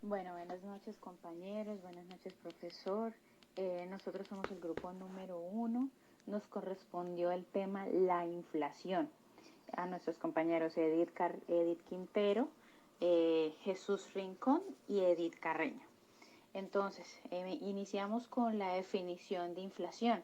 Bueno, buenas noches compañeros, buenas noches profesor. Nosotros somos el grupo número 1. Nos correspondió el tema la inflación. A nuestros compañeros Edith Quintero, Jesús Rincón y Edith Carreño. Entonces, iniciamos con la definición de inflación.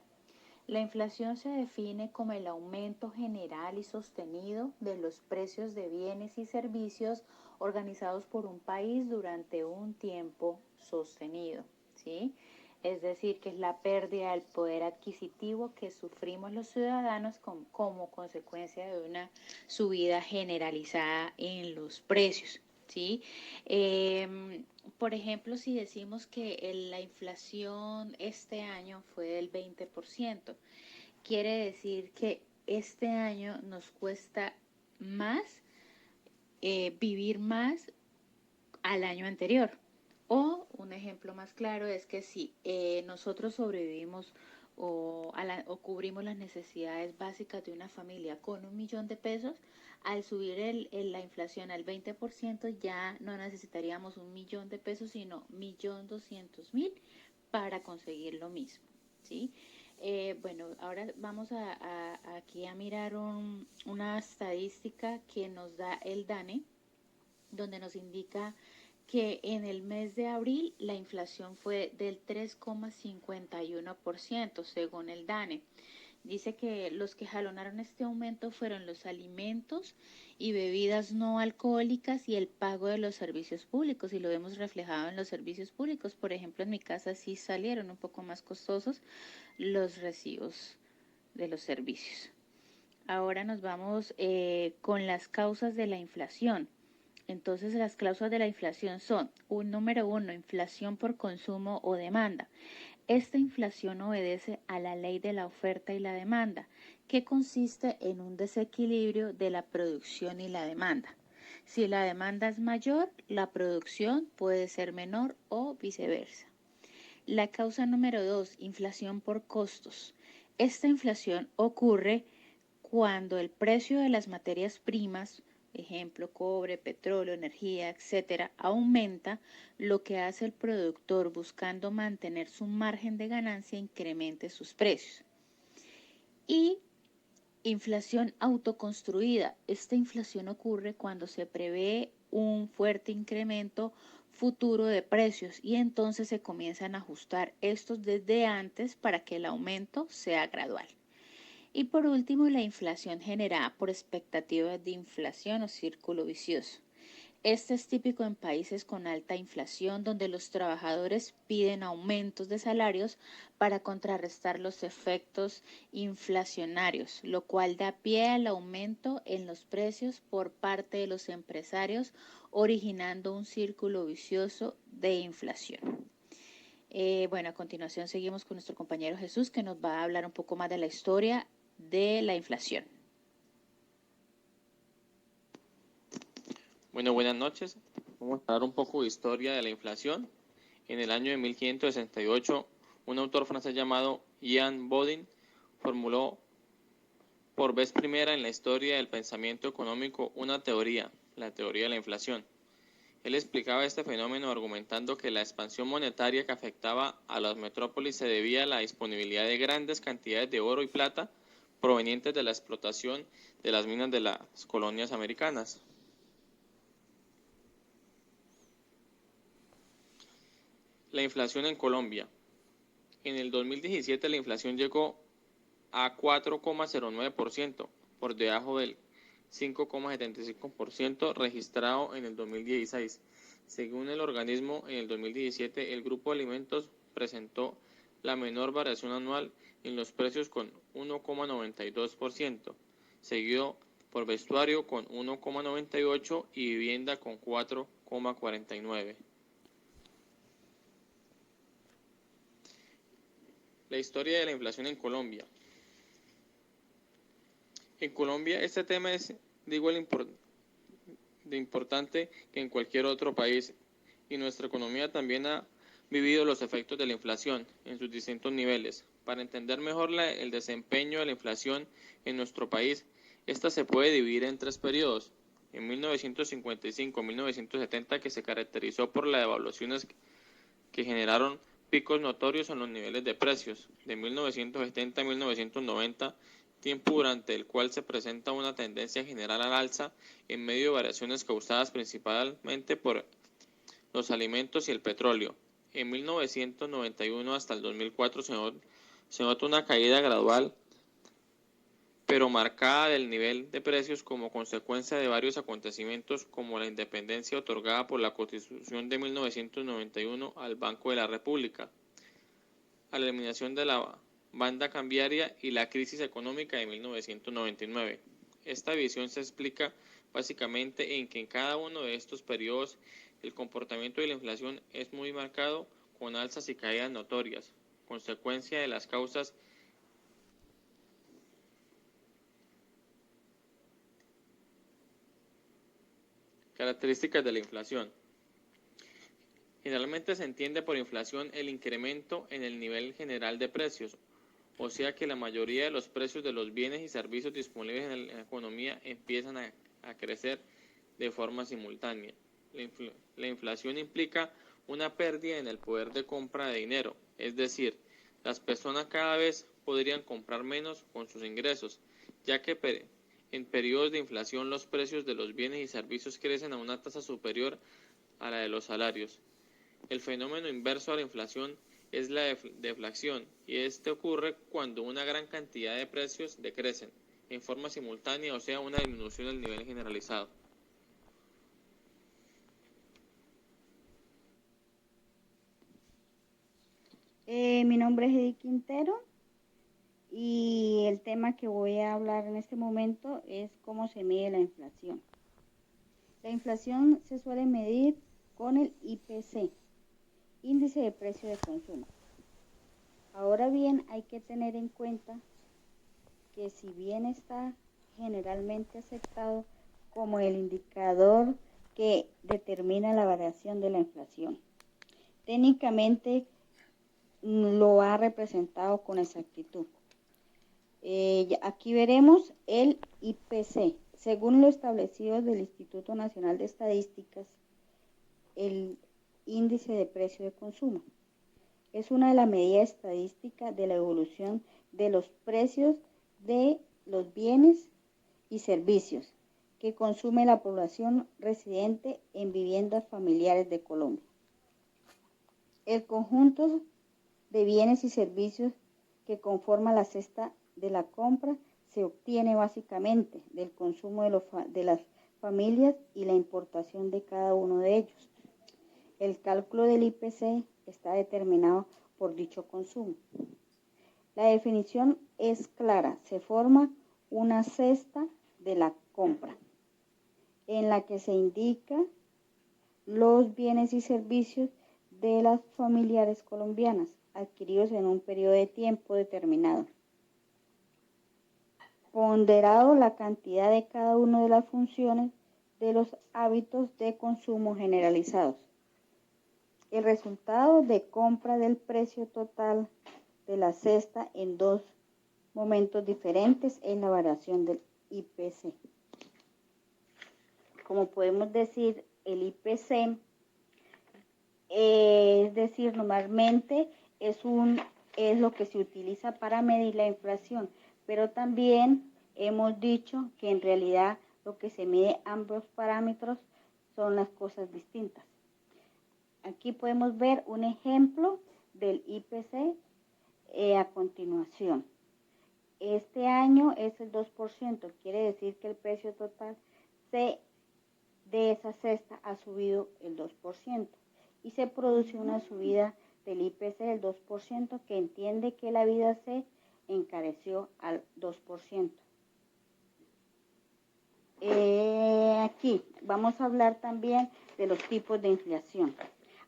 La inflación se define como el aumento general y sostenido de los precios de bienes y servicios organizados por un país durante un tiempo sostenido, ¿sí? Es decir, que es la pérdida del poder adquisitivo que sufrimos los ciudadanos como consecuencia de una subida generalizada en los precios, ¿sí? Por ejemplo, si decimos que la inflación este año fue del 20%, quiere decir que este año nos cuesta más vivir más al año anterior. O un ejemplo más claro es que si nosotros sobrevivimos o cubrimos las necesidades básicas de una familia con 1.000.000 de pesos, al subir la inflación al 20% ya no necesitaríamos 1.000.000 de pesos, sino 1.200.000 para conseguir lo mismo, ¿sí? Bueno, ahora vamos aquí a mirar una estadística que nos da el DANE, donde nos indica que en el mes de abril la inflación fue del 3,51% según el DANE. Dice que los que jalonaron este aumento fueron los alimentos y bebidas no alcohólicas y el pago de los servicios públicos, y lo vemos reflejado en los servicios públicos. Por ejemplo, en mi casa sí salieron un poco más costosos los recibos de los servicios. Ahora nos vamos con las causas de la inflación. Entonces, las causas de la inflación son, número 1, inflación por consumo o demanda. Esta inflación obedece a la ley de la oferta y la demanda, que consiste en un desequilibrio de la producción y la demanda. Si la demanda es mayor, la producción puede ser menor o viceversa. La causa número 2, inflación por costos. Esta inflación ocurre cuando el precio de las materias primas, ejemplo, cobre, petróleo, energía, etcétera, aumenta, lo que hace el productor buscando mantener su margen de ganancia incremente sus precios. Y inflación autoconstruida. Esta inflación ocurre cuando se prevé un fuerte incremento futuro de precios y entonces se comienzan a ajustar estos desde antes para que el aumento sea gradual. Y por último, la inflación generada por expectativas de inflación o círculo vicioso. Este es típico en países con alta inflación, donde los trabajadores piden aumentos de salarios para contrarrestar los efectos inflacionarios, lo cual da pie al aumento en los precios por parte de los empresarios, originando un círculo vicioso de inflación. Bueno, a continuación seguimos con nuestro compañero Jesús, que nos va a hablar un poco más de la historia de la inflación. Bueno, buenas noches. Vamos a hablar un poco de historia de la inflación. En el año de 1568, un autor francés llamado Jean Bodin formuló por vez primera en la historia del pensamiento económico una teoría, la teoría de la inflación. Él explicaba este fenómeno argumentando que la expansión monetaria que afectaba a las metrópolis se debía a la disponibilidad de grandes cantidades de oro y plata provenientes de la explotación de las minas de las colonias americanas. La inflación en Colombia. En el 2017 la inflación llegó a 4,09%, por debajo del 5,75% registrado en el 2016. Según el organismo, en el 2017 el grupo de alimentos presentó la menor variación anual en los precios con 1,92%, seguido por vestuario con 1,98% y vivienda con 4,49%. La historia de la inflación en Colombia. En Colombia este tema es de igual de importante que en cualquier otro país, y nuestra economía también ha vivido los efectos de la inflación en sus distintos niveles. Para entender mejor el desempeño de la inflación en nuestro país, esta se puede dividir en tres periodos. en 1955-1970 que se caracterizó por las devaluaciones que generaron picos notorios en los niveles de precios. De 1970 a 1990, tiempo durante el cual se presenta una tendencia general al alza en medio de variaciones causadas principalmente por los alimentos y el petróleo. En 1991 hasta el 2004 se nota una caída gradual pero marcada del nivel de precios como consecuencia de varios acontecimientos como la independencia otorgada por la Constitución de 1991 al Banco de la República, a la eliminación de la banda cambiaria y la crisis económica de 1999. Esta visión se explica básicamente en que en cada uno de estos periodos el comportamiento de la inflación es muy marcado con alzas y caídas notorias, consecuencia de las causas características de la inflación. Generalmente se entiende por inflación el incremento en el nivel general de precios, o sea que la mayoría de los precios de los bienes y servicios disponibles en la economía empiezan a crecer de forma simultánea. La inflación implica una pérdida en el poder de compra de dinero, es decir, las personas cada vez podrían comprar menos con sus ingresos, ya que en periodos de inflación los precios de los bienes y servicios crecen a una tasa superior a la de los salarios. El fenómeno inverso a la inflación es la deflación, y este ocurre cuando una gran cantidad de precios decrecen en forma simultánea, o sea, una disminución del nivel generalizado. Mi nombre es Edith Quintero y el tema que voy a hablar en este momento es cómo se mide la inflación. La inflación se suele medir con el IPC, Índice de Precio de Consumo. Ahora bien, hay que tener en cuenta que si bien está generalmente aceptado como el indicador que determina la variación de la inflación, técnicamente lo ha representado con exactitud. Aquí veremos el IPC. Según lo establecido del Instituto Nacional de Estadísticas, el índice de precio de consumo es una de las medidas estadísticas de la evolución de los precios de los bienes y servicios que consume la población residente en viviendas familiares de Colombia. El conjunto de bienes y servicios que conforma la cesta de la compra se obtiene básicamente del consumo de las familias y la importación de cada uno de ellos. El cálculo del IPC está determinado por dicho consumo. La definición es clara, se forma una cesta de la compra en la que se indica los bienes y servicios de las familiares colombianas adquiridos en un periodo de tiempo determinado. Ponderado la cantidad de cada una de las funciones de los hábitos de consumo generalizados. El resultado de compra del precio total de la cesta en dos momentos diferentes es la variación del IPC. Como podemos decir, el IPC, es decir, normalmente es lo que se utiliza para medir la inflación, pero también hemos dicho que en realidad lo que se mide ambos parámetros son las cosas distintas. Aquí podemos ver un ejemplo del IPC a continuación. Este año es el 2%, quiere decir que el precio total de esa cesta ha subido el 2% y se produce una subida del IPC del 2% que entiende que la vida se encareció al 2%. Aquí vamos a hablar también de los tipos de inflación.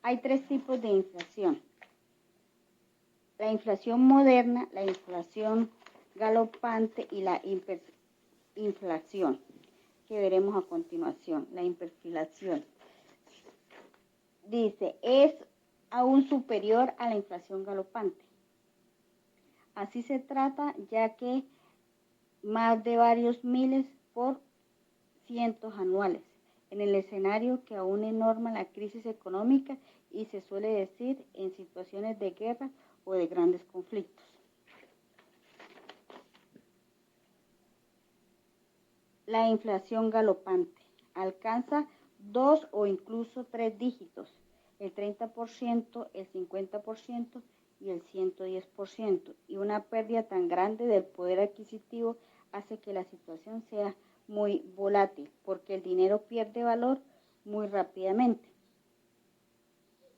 Hay tres tipos de inflación: la inflación moderna, la inflación galopante y la hiperinflación, que veremos a continuación. La hiperinflación dice, es aún superior a la inflación galopante. Así se trata, ya que más de varios miles por cientos anuales, en el escenario que aún enorma la crisis económica y se suele decir en situaciones de guerra o de grandes conflictos. La inflación galopante alcanza 2 o incluso 3 dígitos, el 30%, el 50% y el 110%, y una pérdida tan grande del poder adquisitivo hace que la situación sea muy volátil, porque el dinero pierde valor muy rápidamente.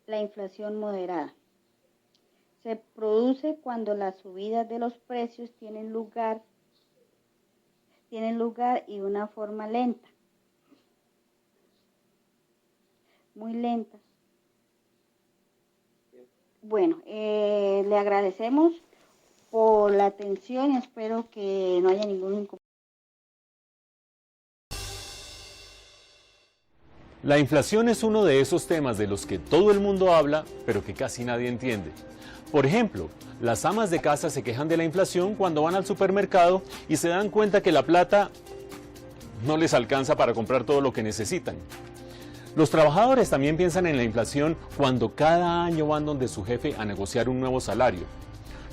La inflación moderada se produce cuando las subidas de los precios tienen lugar y de una forma lenta, muy lenta. Bueno, le agradecemos por la atención y espero que no haya ningún inconveniente. La inflación es uno de esos temas de los que todo el mundo habla, pero que casi nadie entiende. Por ejemplo, las amas de casa se quejan de la inflación cuando van al supermercado y se dan cuenta que la plata no les alcanza para comprar todo lo que necesitan. Los trabajadores también piensan en la inflación cuando cada año van donde su jefe a negociar un nuevo salario.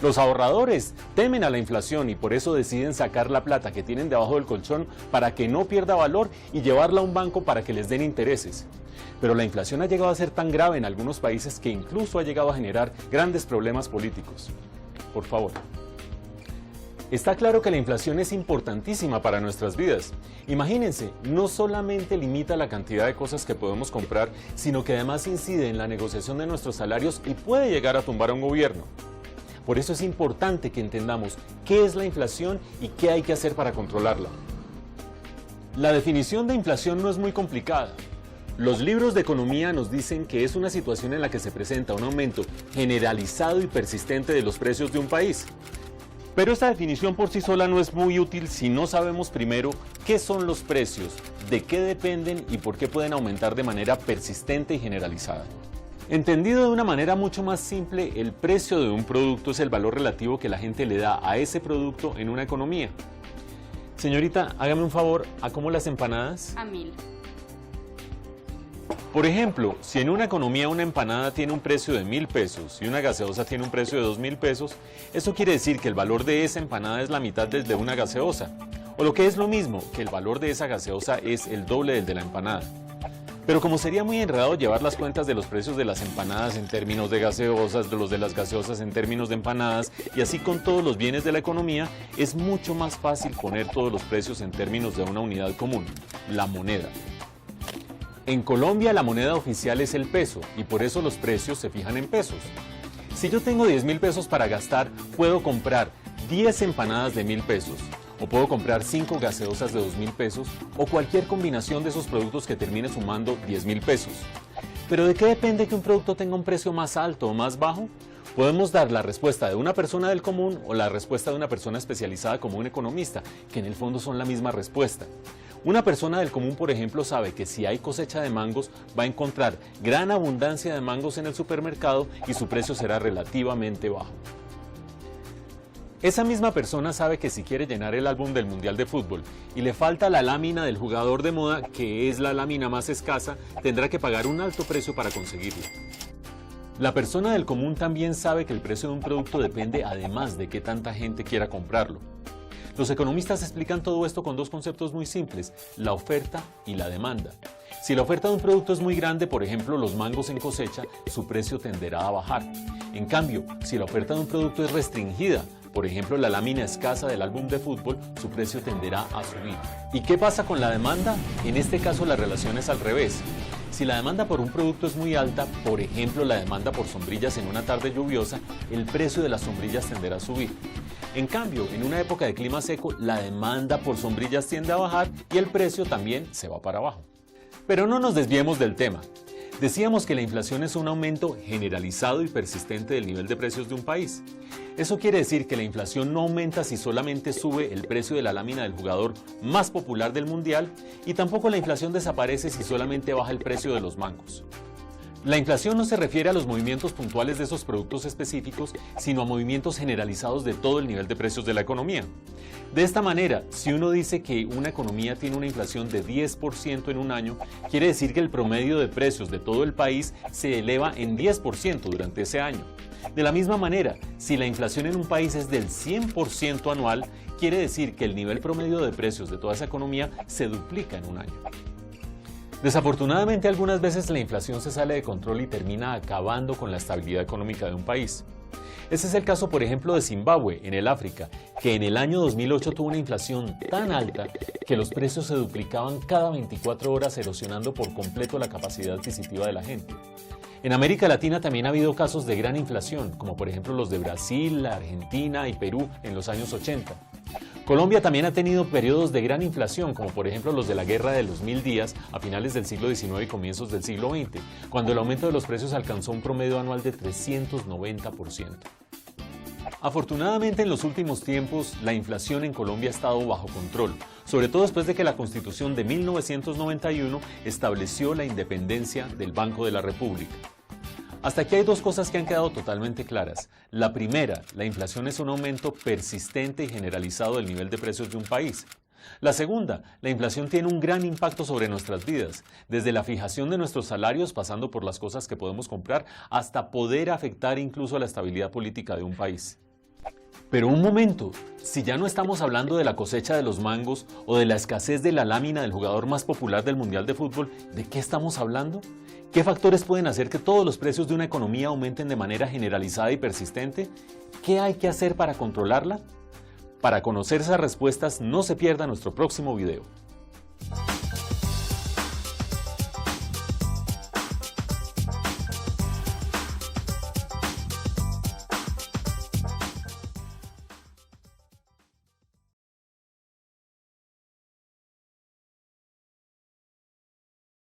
Los ahorradores temen a la inflación y por eso deciden sacar la plata que tienen debajo del colchón para que no pierda valor y llevarla a un banco para que les den intereses. Pero la inflación ha llegado a ser tan grave en algunos países que incluso ha llegado a generar grandes problemas políticos. Por favor. Está claro que la inflación es importantísima para nuestras vidas. Imagínense, no solamente limita la cantidad de cosas que podemos comprar, sino que además incide en la negociación de nuestros salarios y puede llegar a tumbar a un gobierno. Por eso es importante que entendamos qué es la inflación y qué hay que hacer para controlarla. La definición de inflación no es muy complicada. Los libros de economía nos dicen que es una situación en la que se presenta un aumento generalizado y persistente de los precios de un país. Pero esta definición por sí sola no es muy útil si no sabemos primero qué son los precios, de qué dependen y por qué pueden aumentar de manera persistente y generalizada. Entendido de una manera mucho más simple, el precio de un producto es el valor relativo que la gente le da a ese producto en una economía. Señorita, hágame un favor, ¿a cómo las empanadas? A 1000. Por ejemplo, si en una economía una empanada tiene un precio de 1000 pesos y una gaseosa tiene un precio de 2000 pesos, eso quiere decir que el valor de esa empanada es la mitad del de una gaseosa. O lo que es lo mismo, que el valor de esa gaseosa es el doble del de la empanada. Pero como sería muy enredado llevar las cuentas de los precios de las empanadas en términos de gaseosas, de los de las gaseosas en términos de empanadas, y así con todos los bienes de la economía, es mucho más fácil poner todos los precios en términos de una unidad común, la moneda. En Colombia la moneda oficial es el peso, y por eso los precios se fijan en pesos. Si yo tengo 10.000 pesos para gastar, puedo comprar 10 empanadas de 1000 pesos. O puedo comprar 5 gaseosas de 2000 pesos o cualquier combinación de esos productos que termine sumando 10.000 pesos. ¿Pero de qué depende que un producto tenga un precio más alto o más bajo? Podemos dar la respuesta de una persona del común o la respuesta de una persona especializada como un economista, que en el fondo son la misma respuesta. Una persona del común, por ejemplo, sabe que si hay cosecha de mangos, va a encontrar gran abundancia de mangos en el supermercado y su precio será relativamente bajo. Esa misma persona sabe que si quiere llenar el álbum del Mundial de Fútbol y le falta la lámina del jugador de moda, que es la lámina más escasa, tendrá que pagar un alto precio para conseguirla. La persona del común también sabe que el precio de un producto depende además de qué tanta gente quiera comprarlo. Los economistas explican todo esto con dos conceptos muy simples, la oferta y la demanda. Si la oferta de un producto es muy grande, por ejemplo los mangos en cosecha, su precio tenderá a bajar. En cambio, si la oferta de un producto es restringida, por ejemplo la lámina escasa del álbum de fútbol, su precio tenderá a subir. ¿Y qué pasa con la demanda? En este caso la relación es al revés. Si la demanda por un producto es muy alta, por ejemplo la demanda por sombrillas en una tarde lluviosa, el precio de las sombrillas tenderá a subir. En cambio, en una época de clima seco, la demanda por sombrillas tiende a bajar y el precio también se va para abajo. Pero no nos desviemos del tema. Decíamos que la inflación es un aumento generalizado y persistente del nivel de precios de un país. Eso quiere decir que la inflación no aumenta si solamente sube el precio de la lámina del jugador más popular del mundial y tampoco la inflación desaparece si solamente baja el precio de los mangos. La inflación no se refiere a los movimientos puntuales de esos productos específicos, sino a movimientos generalizados de todo el nivel de precios de la economía. De esta manera, si uno dice que una economía tiene una inflación de 10% en un año, quiere decir que el promedio de precios de todo el país se eleva en 10% durante ese año. De la misma manera, si la inflación en un país es del 100% anual, quiere decir que el nivel promedio de precios de toda esa economía se duplica en un año. Desafortunadamente, algunas veces la inflación se sale de control y termina acabando con la estabilidad económica de un país. Ese es el caso, por ejemplo, de Zimbabue, en el África, que en el año 2008 tuvo una inflación tan alta que los precios se duplicaban cada 24 horas, erosionando por completo la capacidad adquisitiva de la gente. En América Latina también ha habido casos de gran inflación, como por ejemplo los de Brasil, Argentina y Perú en los años 80. Colombia también ha tenido periodos de gran inflación, como por ejemplo los de la Guerra de los 1000 días a finales del siglo XIX y comienzos del siglo XX, cuando el aumento de los precios alcanzó un promedio anual de 390%. Afortunadamente, en los últimos tiempos, la inflación en Colombia ha estado bajo control, sobre todo después de que la Constitución de 1991 estableció la independencia del Banco de la República. Hasta aquí hay dos cosas que han quedado totalmente claras. La primera, la inflación es un aumento persistente y generalizado del nivel de precios de un país. La segunda, la inflación tiene un gran impacto sobre nuestras vidas, desde la fijación de nuestros salarios, pasando por las cosas que podemos comprar, hasta poder afectar incluso la estabilidad política de un país. Pero un momento, si ya no estamos hablando de la cosecha de los mangos o de la escasez de la lámina del jugador más popular del Mundial de Fútbol, ¿de qué estamos hablando? ¿Qué factores pueden hacer que todos los precios de una economía aumenten de manera generalizada y persistente? ¿Qué hay que hacer para controlarla? Para conocer esas respuestas, no se pierda nuestro próximo video.